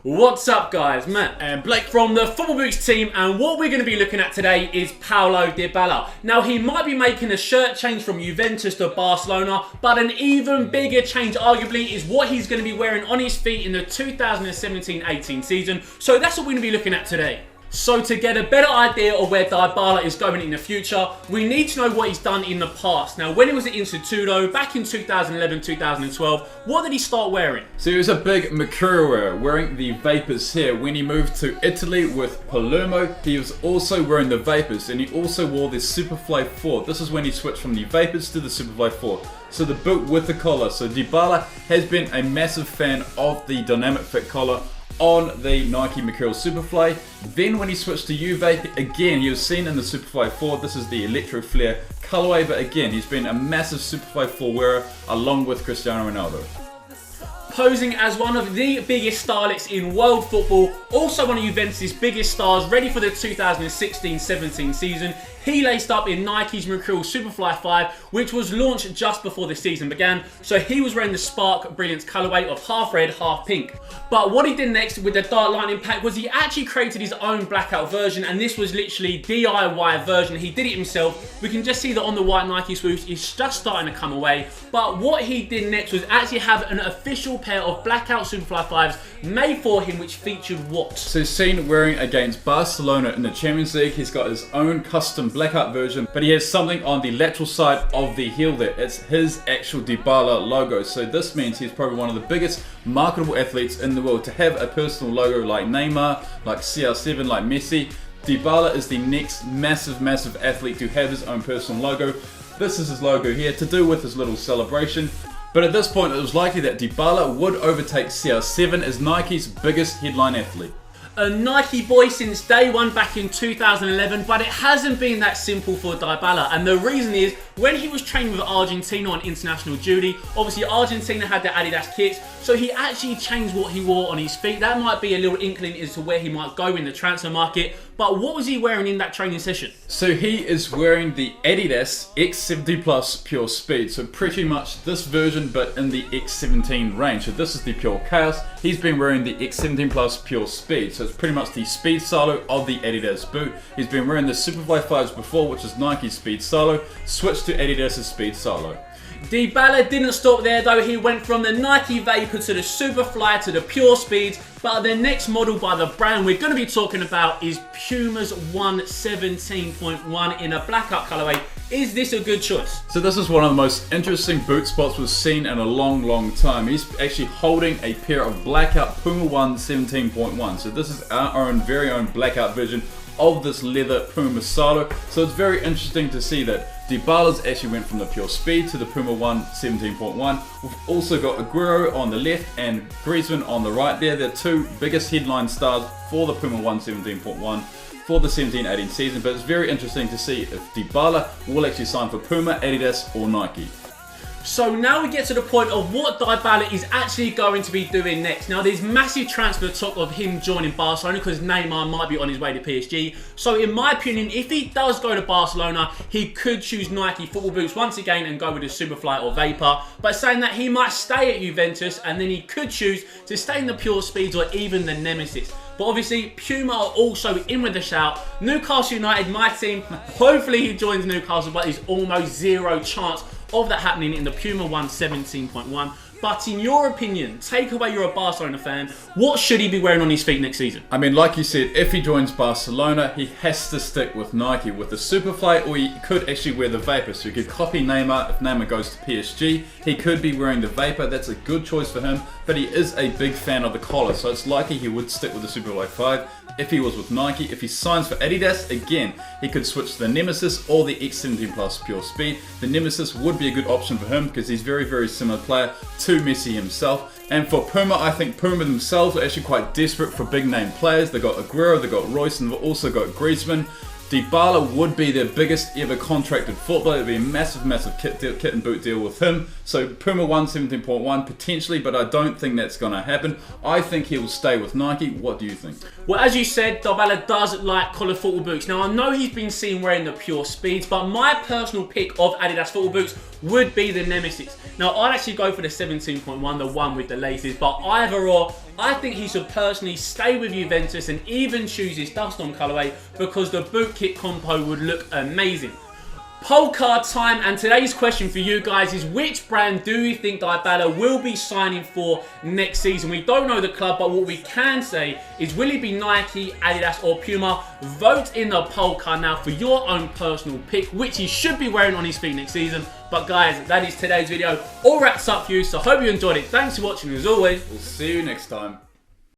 What's up guys, Matt and Blake from the Football Boots team, and what we're going to be looking at today is Paulo Dybala. Now he might be making a shirt change from Juventus to Barcelona, but an even bigger change arguably is what he's going to be wearing on his feet in the 2017-18 season. So that's what we're going to be looking at today. So to get a better idea of where Dybala is going in the future, we need to know what he's done in the past. Now when he was at Instituto back in 2011-2012, what did he start wearing? So he was a big mercurial wearer, wearing the Vapors here. When he moved to Italy with Palermo, he was also wearing the Vapors, and he also wore the Superfly 4. This is when he switched from the Vapors to the Superfly 4. So the boot with the collar. So Dybala has been a massive fan of the dynamic fit collar on the Nike Mercurial Superfly. Then when he switched to Juve, again he was seen in the Superfly 4. This is the Electro Flare colorway, but again he's been a massive Superfly 4 wearer along with Cristiano Ronaldo. Posing as one of the biggest starlets in world football, also one of Juventus' biggest stars, ready for the 2016-17 season. He laced up in Nike's Mercurial Superfly 5, which was launched just before the season began. So he was wearing the Spark Brilliance colorway of half red, half pink. But what he did next with the Dark Lightning pack was he actually created his own blackout version, and this was literally DIY version. He did it himself. We can just see that on the white Nike swoosh, it's just starting to come away. But what he did next was actually have an official pair of blackout Superfly 5s made for him, which featured what? So seen wearing against Barcelona in the Champions League, he's got his own custom blackout version, but he has something on the lateral side of the heel there. It's his actual Dybala logo. So this means he's probably one of the biggest marketable athletes in the world. To have a personal logo like Neymar, like CR7, like Messi, Dybala is the next massive athlete to have his own personal logo. This is his logo here, to do with his little celebration. But at this point, it was likely that Dybala would overtake CR7 as Nike's biggest headline athlete. A Nike boy since day one back in 2011, but it hasn't been that simple for Dybala, and the reason is when he was training with Argentina on international duty, obviously Argentina had the Adidas kits, so he actually changed what he wore on his feet. That might be a little inkling as to where he might go in the transfer market, but what was he wearing in that training session? So he is wearing the Adidas X70 Plus Pure Speed, so pretty much this version but in the X17 range. So this is the Pure Chaos. He's been wearing the X17 Plus Pure Speed, so it's pretty much the Speed Solo of the Adidas boot. He's been wearing the Superfly 5s before, which is Nike's Speed Solo, switched to Adidas' Speed Solo. Dybala didn't stop there though. He went from the Nike Vapor to the Superfly to the Pure Speeds, but the next model by the brand we're going to be talking about is Puma's 117.1 in a blackout colorway. Is this a good choice? So this is one of the most interesting boot spots we've seen in a long time. He's actually holding a pair of blackout Puma 117.1. So this is our very own blackout version of this leather Puma Solo. So it's very interesting to see that Dybala's actually went from the Pure Speed to the Puma 117.1. We've also got Aguero on the left and Griezmann on the right there. They're two biggest headline stars for the Puma 117.1 for the 17-18 season, but it's very interesting to see if Dybala will actually sign for Puma, Adidas or Nike. So now we get to the point of what Dybala is actually going to be doing next. Now there's massive transfer talk of him joining Barcelona because Neymar might be on his way to PSG. So in my opinion, if he does go to Barcelona, he could choose Nike football boots once again and go with the Superfly or Vapor. But saying that, he might stay at Juventus and then he could choose to stay in the Pure Speeds or even the Nemesis. But obviously, Puma are also in with the shout. Newcastle United, my team, hopefully he joins Newcastle, but there's almost zero chance of that happening in the Puma 117.1. But in your opinion, take away you're a Barcelona fan, what should he be wearing on his feet next season? I mean, like you said, if he joins Barcelona, he has to stick with Nike, with the Superfly, or he could actually wear the Vapor. So he could copy Neymar if Neymar goes to PSG. He could be wearing the Vapor. That's a good choice for him, but he is a big fan of the collar, so it's likely he would stick with the Superfly 5 if he was with Nike. If he signs for Adidas, again, he could switch to the Nemesis or the X17 Plus Pure Speed. The Nemesis would be a good option for him because he's very similar player to Messi himself. And for Puma, I think Puma themselves are actually quite desperate for big name players. They've got Aguero, they've got Royce, and they've also got Griezmann. Dybala would be their biggest ever contracted footballer. It'd be a massive kit and boot deal with him. So Puma 117.1 potentially, but I don't think that's going to happen. I think he will stay with Nike. What do you think? Well, as you said, Dybala does like collared football boots. Now, I know he's been seen wearing the Pure Speeds, but my personal pick of Adidas football boots would be the Nemesis. Now, I'd actually go for the 17.1, the one with the laces, but either or, I think he should personally stay with Juventus and even choose his dust on colourway because the boot kit compo would look amazing. Poll card time, and today's question for you guys is, which brand do you think Dybala will be signing for next season? We don't know the club, but what we can say is, will he be Nike, Adidas or Puma? Vote in the poll card now for your own personal pick, which he should be wearing on his feet next season. But guys, that is today's video. All wraps up for you, so hope you enjoyed it. Thanks for watching as always. We'll see you next time.